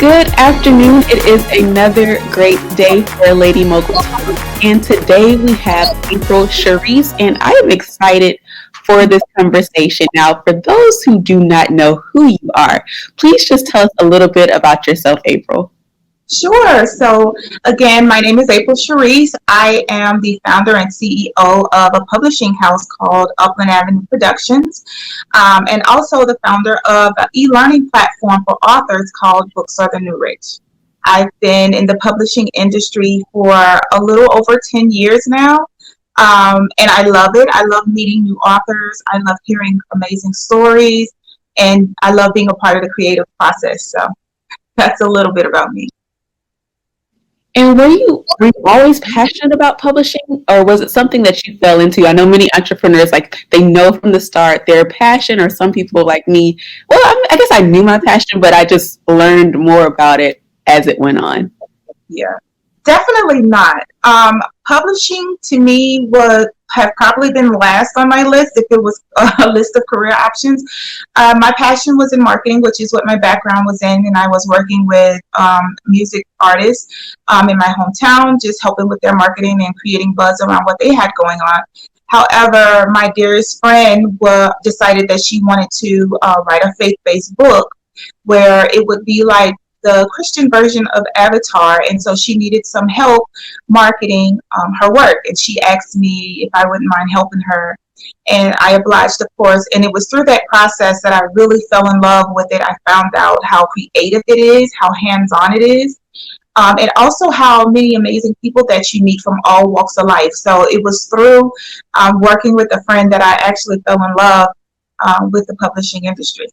Good afternoon. It is another great day for Lady Mogul Talk. And today we have April Sheris, and I am excited for this conversation. Now, for those who do not know who you are, please just tell us a little bit about yourself, April. Sure. So, again, my name is April Sheris. I am the founder and CEO of a publishing house called Upland Avenue Productions, and also the founder of an e-learning platform for authors called Books Are the New Rich. I've been in the publishing industry for a little over 10 years now, and I love it. I love meeting new authors. I love hearing amazing stories, and I love being a part of the creative process. So, that's a little bit about me. And were you always passionate about publishing, or was it something that you fell into? I know many entrepreneurs, like, they know from the start their passion, or some people like me, well, I guess I knew my passion, but I just learned more about it as it went on. Yeah, definitely not. Publishing to me would have probably been last on my list if it was a list of career options. My passion was in marketing, which is what my background was in, and I was working with music artists in my hometown, just helping with their marketing and creating buzz around what they had going on. However, my dearest friend decided that she wanted to write a faith-based book where it would be like the Christian version of Avatar, and so she needed some help marketing her work, and she asked me if I wouldn't mind helping her, and I obliged, of course. And it was through that process that I really fell in love with it. I found out how creative it is, how hands-on it is, and also how many amazing people that you meet from all walks of life. So it was through working with a friend that I actually fell in love with the publishing industry.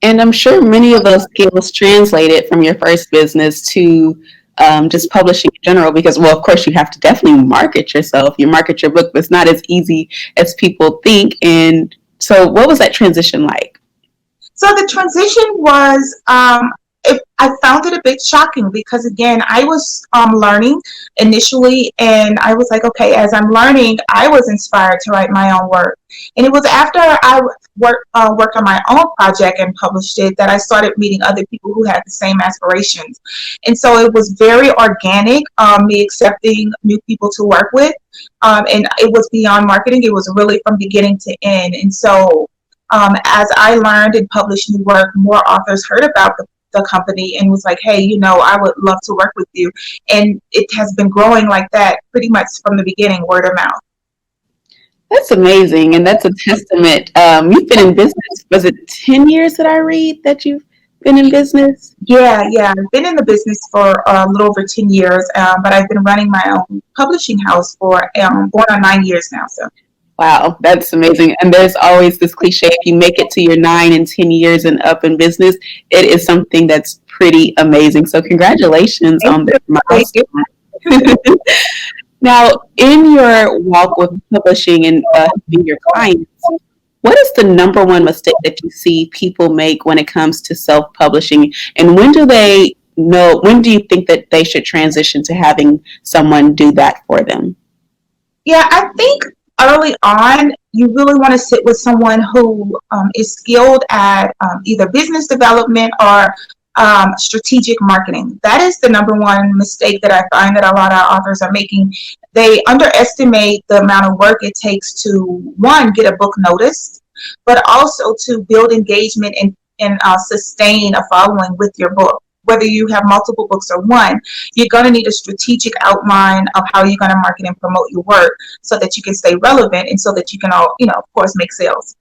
And I'm sure many of those skills translated from your first business to just publishing in general, because, well, of course, you have to definitely market yourself. You market your book, but it's not as easy as people think. And so what was that transition like? So the transition was, I found it a bit shocking because, again, I was learning initially, and I was like, okay, as I'm learning, I was inspired to write my own work. And it was after I worked on my own project and published it that I started meeting other people who had the same aspirations. And so it was very organic, me accepting new people to work with. And it was beyond marketing. It was really from beginning to end. And so as I learned and published new work, more authors heard about the company and was like, hey, I would love to work with you. And it has been growing like that pretty much from the beginning, word of mouth. That's amazing. And that's a testament. You've been in business, was it 10 years that I read that you've been in business? Yeah. I've been in the business for a little over 10 years, but I've been running my own publishing house for going on 9 years now. So. Wow, that's amazing. And there's always this cliche, if you make it to your 9 and 10 years and up in business, it is something that's pretty amazing. So congratulations on this milestone. Now, in your walk with publishing and helping your clients, what is the number one mistake that you see people make when it comes to self-publishing? And when do you think that they should transition to having someone do that for them? Yeah, I think early on, you really want to sit with someone who is skilled at either business development or strategic marketing. That is the number one mistake that I find that a lot of authors are making. They underestimate the amount of work it takes to, one, get a book noticed, but also to build engagement and sustain a following with your book. Whether you have multiple books or one, you're going to need a strategic outline of how you're going to market and promote your work so that you can stay relevant and so that you can of course, make sales.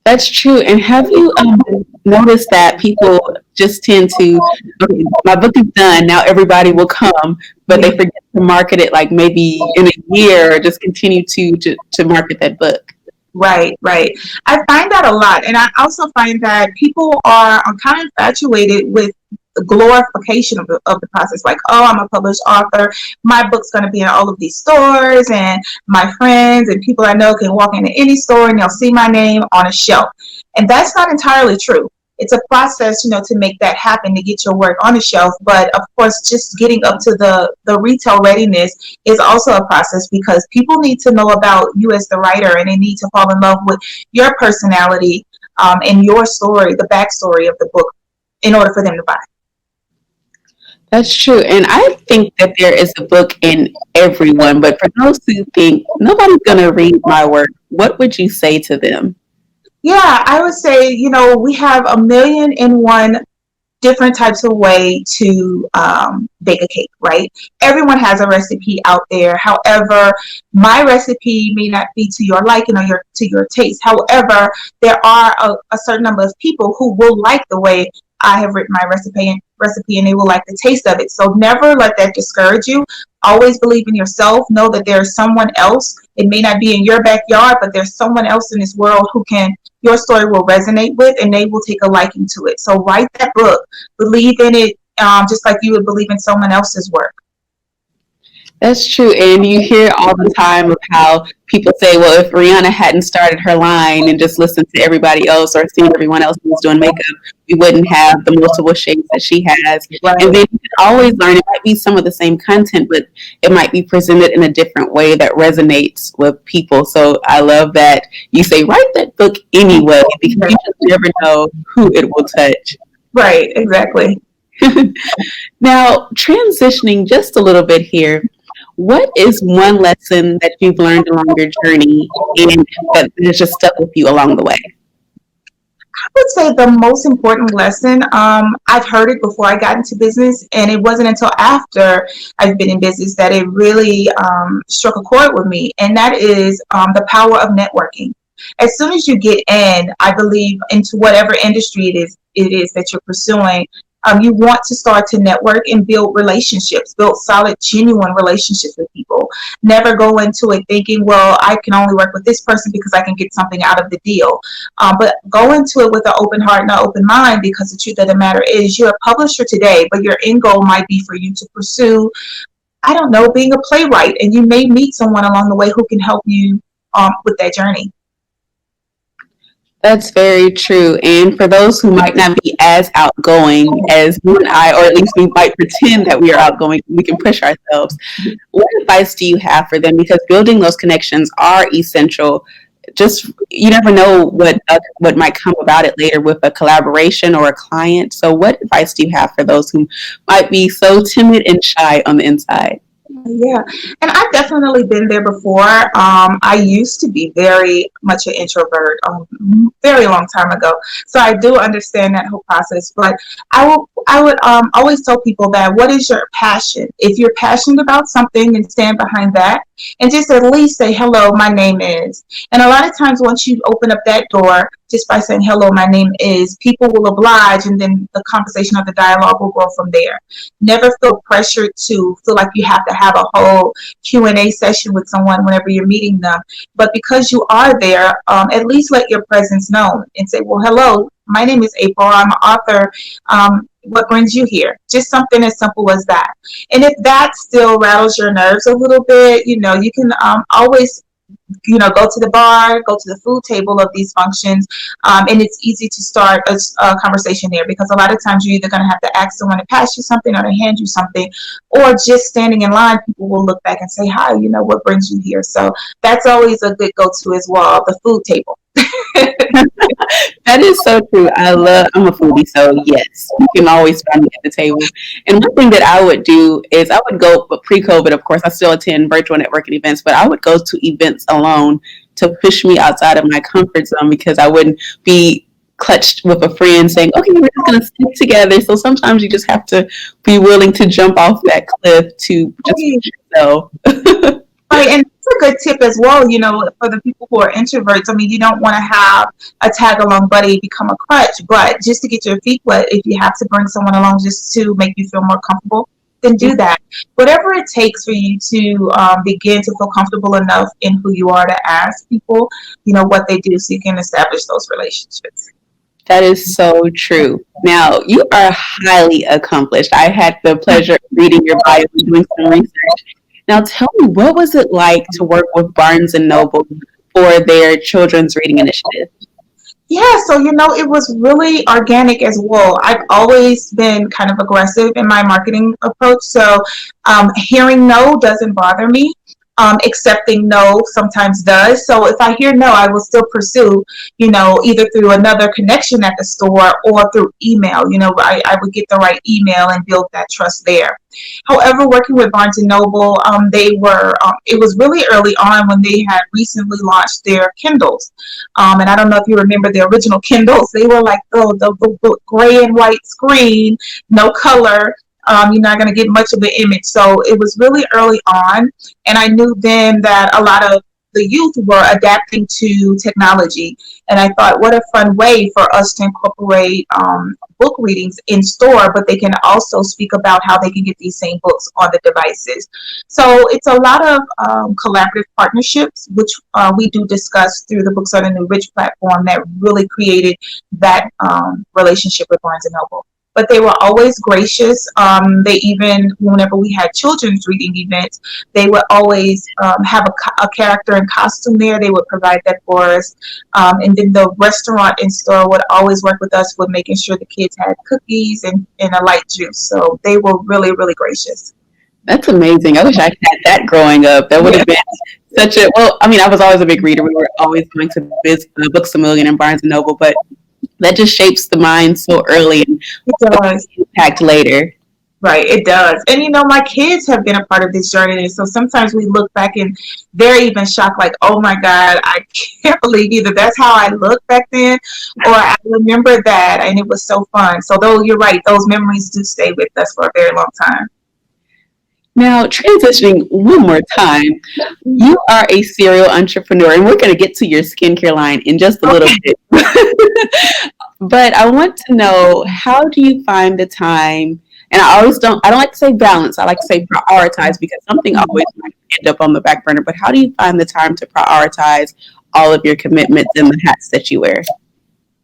That's true. And have you noticed that people just tend to, okay, my book is done, now everybody will come, but they forget to market it like maybe in a year, or just continue to market that book? Right. I find that a lot. And I also find that people are kind of infatuated with the glorification of the process. Like, oh, I'm a published author. My book's going to be in all of these stores, and my friends and people I know can walk into any store and they'll see my name on a shelf. And that's not entirely true. It's a process, to make that happen, to get your work on the shelf. But of course, just getting up to the retail readiness is also a process, because people need to know about you as the writer, and they need to fall in love with your personality and your story, the backstory of the book. in order for them to buy. That's true. And I think that there is a book in everyone, but for those who think nobody's going to read my work, what would you say to them? Yeah, I would say, we have 1,000,001 different types of way to bake a cake, right? Everyone has a recipe out there. However, my recipe may not be to your liking or to your taste. However, there are a certain number of people who will like the way I have written my recipe and they will like the taste of it. So never let that discourage you. Always believe in yourself. Know that there's someone else. It may not be in your backyard, but there's someone else in this world who your story will resonate with, and they will take a liking to it. So write that book. Believe in it, just like you would believe in someone else's work. That's true. And you hear all the time of how people say, well, if Rihanna hadn't started her line and just listened to everybody else or seen everyone else who was doing makeup, we wouldn't have the multiple shades that she has. Right. And then you can always learn. It might be some of the same content, but it might be presented in a different way that resonates with people. So I love that you say, write that book anyway, because you just never know who it will touch. Right, exactly. Now, transitioning just a little bit here, what is one lesson that you've learned along your journey and that has just stuck with you along the way? I would say the most important lesson, I've heard it before I got into business, and it wasn't until after I've been in business that it really struck a chord with me, and that is the power of networking. As soon as you get in, I believe, into whatever industry it is that you're pursuing, you want to start to network and build relationships, build solid, genuine relationships with people. Never go into it thinking, well, I can only work with this person because I can get something out of the deal. But go into it with an open heart and an open mind, because the truth of the matter is you're a publisher today, but your end goal might be for you to pursue, I don't know, being a playwright. And you may meet someone along the way who can help you with that journey. That's very true. And for those who might not be as outgoing as you and I, or at least we might pretend that we are outgoing, we can push ourselves. What advice do you have for them? Because building those connections are essential. Just, you never know what might come about it later with a collaboration or a client. So what advice do you have for those who might be so timid and shy on the inside? Yeah, and I've definitely been there before. I used to be very much an introvert very long time ago, so I do understand that whole process. But I would always tell people that, what is your passion? If you're passionate about something, then stand behind that, and just at least say, hello, my name is. And a lot of times once you open up that door, just by saying, hello, my name is, people will oblige, and then the conversation or the dialogue will grow from there. Never feel pressured to feel like you have to have a whole Q&A session with someone whenever you're meeting them. But because you are there, at least let your presence known and say, well, hello, my name is April. I'm an author. What brings you here? Just something as simple as that. And if that still rattles your nerves a little bit, you can always go to the bar, go to the food table of these functions, and it's easy to start a conversation there, because a lot of times you're either going to have to ask someone to pass you something or to hand you something, or just standing in line, people will look back and say, hi, what brings you here? So that's always a good go-to as well, the food table. That is so true. I'm a foodie, so yes, you can always find me at the table. And one thing that I would do is I would go, but pre-COVID, of course, I still attend virtual networking events, but I would go to events alone to push me outside of my comfort zone, because I wouldn't be clutched with a friend saying, okay, we're just going to stick together. So sometimes you just have to be willing to jump off that cliff to just push yourself. Right, and that's a good tip as well, for the people who are introverts. I mean, you don't want to have a tag-along buddy become a crutch, but just to get your feet wet, if you have to bring someone along just to make you feel more comfortable, then do that. Whatever it takes for you to begin to feel comfortable enough in who you are to ask people, what they do, so you can establish those relationships. That is so true. Now, you are highly accomplished. I had the pleasure of reading your bio and doing some research. Now, tell me, what was it like to work with Barnes & Noble for their children's reading initiative? Yeah, so, it was really organic as well. I've always been kind of aggressive in my marketing approach, so hearing no doesn't bother me. Accepting no sometimes does. So if I hear no, I will still pursue, either through another connection at the store or through email. I would get the right email and build that trust there. However, working with Barnes and Noble, it was really early on when they had recently launched their Kindles. And I don't know if you remember the original Kindles. They were like the gray and white screen, no color. You're not going to get much of an image. So it was really early on. And I knew then that a lot of the youth were adapting to technology. And I thought, what a fun way for us to incorporate book readings in store, but they can also speak about how they can get these same books on the devices. So it's a lot of collaborative partnerships, which we do discuss through the Books Are the New Rich platform that really created that relationship with Barnes and Noble. But they were always gracious. They even, whenever we had children's reading events, they would always have a character in costume there. They would provide that for us. And then the restaurant and store would always work with us with making sure the kids had cookies and a light juice. So they were really, really gracious. That's amazing. I wish I had that growing up. That would have been such a, well, I mean, I was always a big reader. We were always going to Books A Million and Barnes and Noble, but that just shapes the mind so early and impact later. Right, it does. And my kids have been a part of this journey. And so sometimes we look back and they're even shocked, like, oh my God, I can't believe either that's how I looked back then, or I remember that and it was so fun. So though you're right, those memories do stay with us for a very long time. Now, transitioning one more time, you are a serial entrepreneur, and we're going to get to your skincare line in just a little bit. But I want to know, how do you find the time? And I don't like to say balance, I like to say prioritize, because something always might end up on the back burner. But how do you find the time to prioritize all of your commitments and the hats that you wear?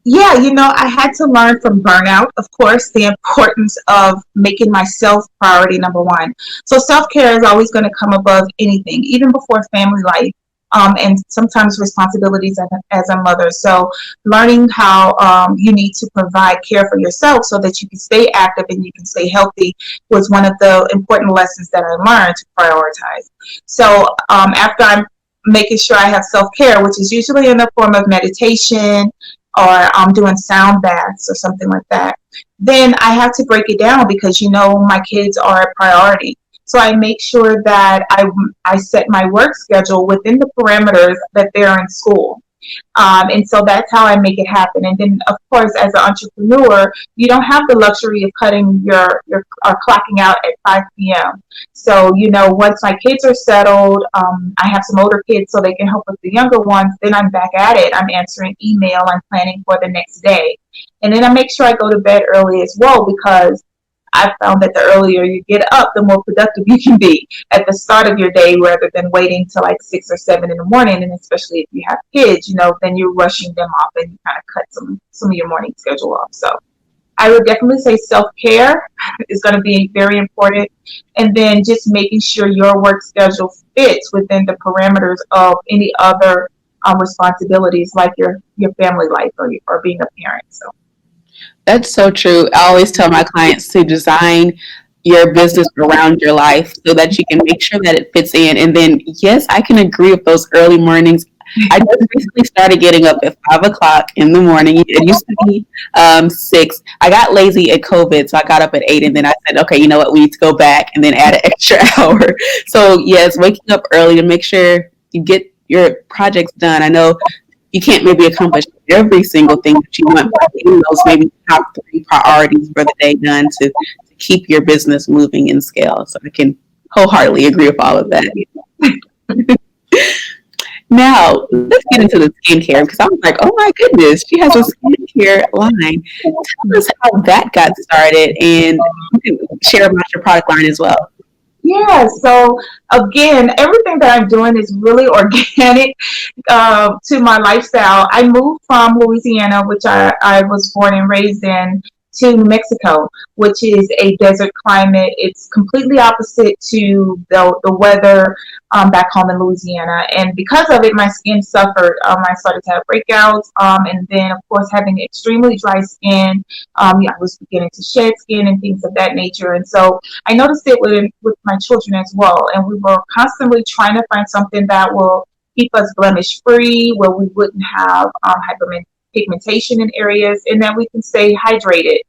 Yeah, I had to learn from burnout, of course, the importance of making myself priority number one. So self-care is always going to come above anything, even before family life, and sometimes responsibilities as a mother. So learning how you need to provide care for yourself so that you can stay active and you can stay healthy was one of the important lessons that I learned to prioritize. So after I'm making sure I have self-care, which is usually in the form of meditation, or I'm doing sound baths or something like that, then I have to break it down because, my kids are a priority. So I make sure that I set my work schedule within the parameters that they're in school. And so that's how I make it happen. And then, of course, as an entrepreneur, you don't have the luxury of cutting your or clocking out at 5 p.m. So, once my kids are settled, I have some older kids so they can help with the younger ones. Then I'm back at it. I'm answering email. I'm planning for the next day. And then I make sure I go to bed early as well, because I found that the earlier you get up, the more productive you can be at the start of your day rather than waiting till like 6 or 7 in the morning. And especially if you have kids, then you're rushing them off and you kind of cut some of your morning schedule off. So I would definitely say self-care is going to be very important. And then just making sure your work schedule fits within the parameters of any other responsibilities like your family life or being a parent. So. That's so true. I always tell my clients to design your business around your life so that you can make sure that it fits in. And then, yes, I can agree with those early mornings. I just recently started getting up at 5 o'clock in the morning. It used to be 6. I got lazy at COVID, so I got up at 8. And then I said, okay, you know what? We need to go back and then add an extra hour. So, yes, waking up early to make sure you get your projects done. I know you can't maybe accomplish every single thing that you want, but getting those maybe top 3 priorities for the day done to keep your business moving in scale. So I can wholeheartedly agree with all of that. Now, let's get into the skincare, because I was like, oh my goodness, she has a skincare line. Tell us how that got started, and you can share about your product line as well. Yeah, so again, everything that I'm doing is really organic to my lifestyle. I moved from Louisiana, which I was born and raised in, to New Mexico, which is a desert climate. It's completely opposite to the weather back home in Louisiana. And because of it, my skin suffered. I started to have breakouts. And then, of course, having extremely dry skin, I was beginning to shed skin and things of that nature. And so I noticed it with my children as well. And we were constantly trying to find something that will keep us blemish free, where we wouldn't have hyperpigmentation in areas, and that we can stay hydrated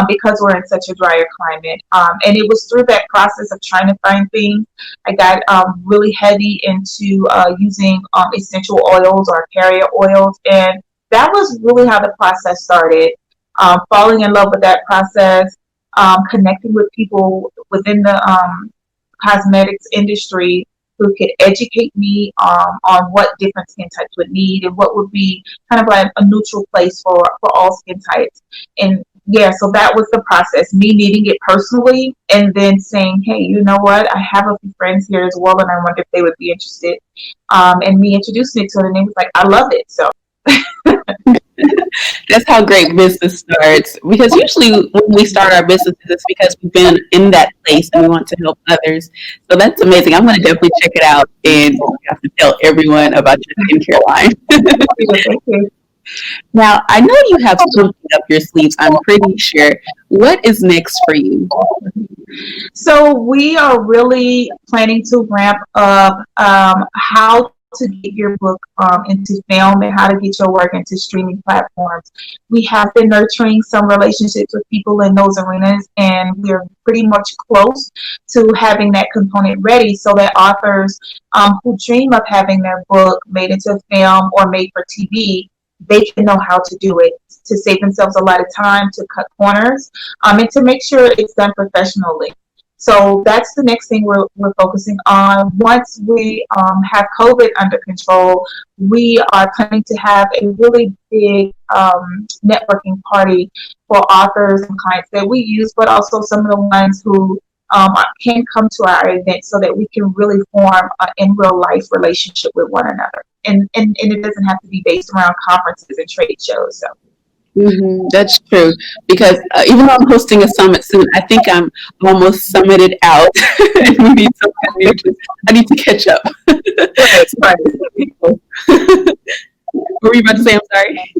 because we're in such a drier climate. And it was through that process of trying to find things, I got really heavy into using essential oils or carrier oils. And that was really how the process started. Falling in love with that process, connecting with people within the cosmetics industry who could educate me on what different skin types would need and what would be kind of like a neutral place for all skin types. And yeah, so that was the process, me needing it personally and then saying, hey, you know what, I have a few friends here as well and I wonder if they would be interested. And me introducing it to them and they was like, I love it. So That's how great business starts. Because usually when we start our businesses, it's because we've been in that place and we want to help others. So that's amazing. I'm going to definitely check it out and you have to tell everyone about your skincare line. thank you. Now, I know you have something up your sleeves, I'm pretty sure. What is next for you? So we are really planning to ramp up how to get your book into film and how to get your work into streaming platforms. We have been nurturing some relationships with people in those arenas, and we're pretty much close to having that component ready so that authors who dream of having their book made into film or made for TV, they can know how to do it to save themselves a lot of time, to cut corners, and to make sure it's done professionally. So that's the next thing we're focusing on. Once we have COVID under control, we are planning to have a really big networking party for authors and clients that we use, but also some of the ones who can come to our event so that we can really form an in real life relationship with one another. And it doesn't have to be based around conferences and trade shows. So. Mm-hmm, that's true. Because even though I'm hosting a summit soon, I think I'm almost summited out. And we need something new. I need to catch up. Right. What were you about to say? I'm sorry.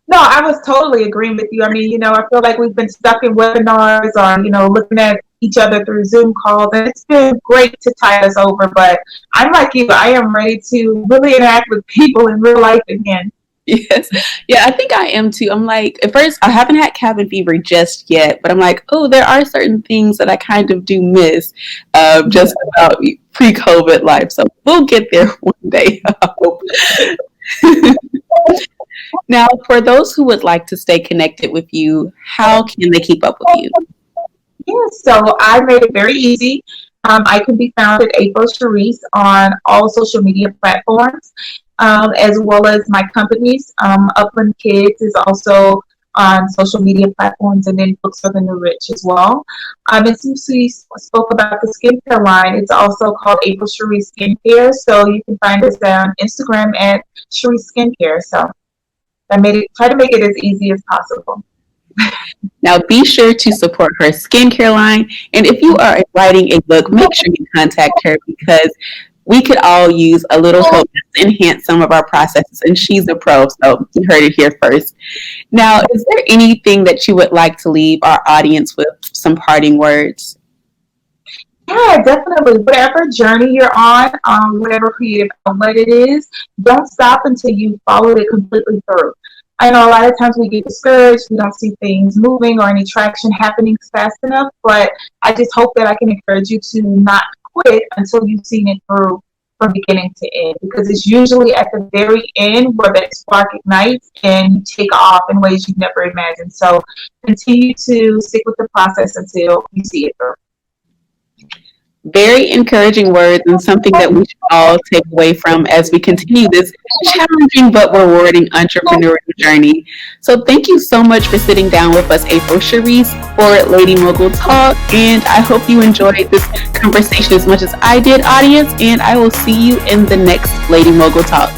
No, I was totally agreeing with you. I mean, I feel like we've been stuck in webinars or, looking at each other through Zoom calls, and it's been great to tide us over. But I'm like you, I am ready to really interact with people in real life again. Yes. Yeah, I think I am too. I'm like, at first, I haven't had cabin fever just yet, but I'm like, oh, there are certain things that I kind of do miss just about pre-COVID life. So we'll get there one day, I hope. Now, for those who would like to stay connected with you, how can they keep up with you? Yeah, so I made it very easy. I can be found at April Sheris on all social media platforms, as well as my companies. Upland Kids is also on social media platforms, and then Books for the New Rich as well. And since we spoke about the skincare line, it's also called April Sheris Skincare. So you can find us on Instagram at Sheris Skincare. So I try to make it as easy as possible. Now, be sure to support her skincare line. And if you are writing a book, make sure you contact her because we could all use a little help to enhance some of our processes. And she's a pro, so you heard it here first. Now, is there anything that you would like to leave our audience with some parting words? Yeah, definitely. Whatever journey you're on, whatever creative outlet it is, don't stop until you follow it completely through. I know a lot of times we get discouraged, we don't see things moving or any traction happening fast enough, but I just hope that I can encourage you to not quit until you've seen it through from beginning to end, because it's usually at the very end where that spark ignites and you take off in ways you've never imagined. So continue to stick with the process until you see it through. Very encouraging words and something that we should all take away from as we continue this challenging but rewarding entrepreneurial journey. So thank you so much for sitting down with us, April Sheris, for Lady Mogul Talk. And I hope you enjoyed this conversation as much as I did, audience. And I will see you in the next Lady Mogul Talk.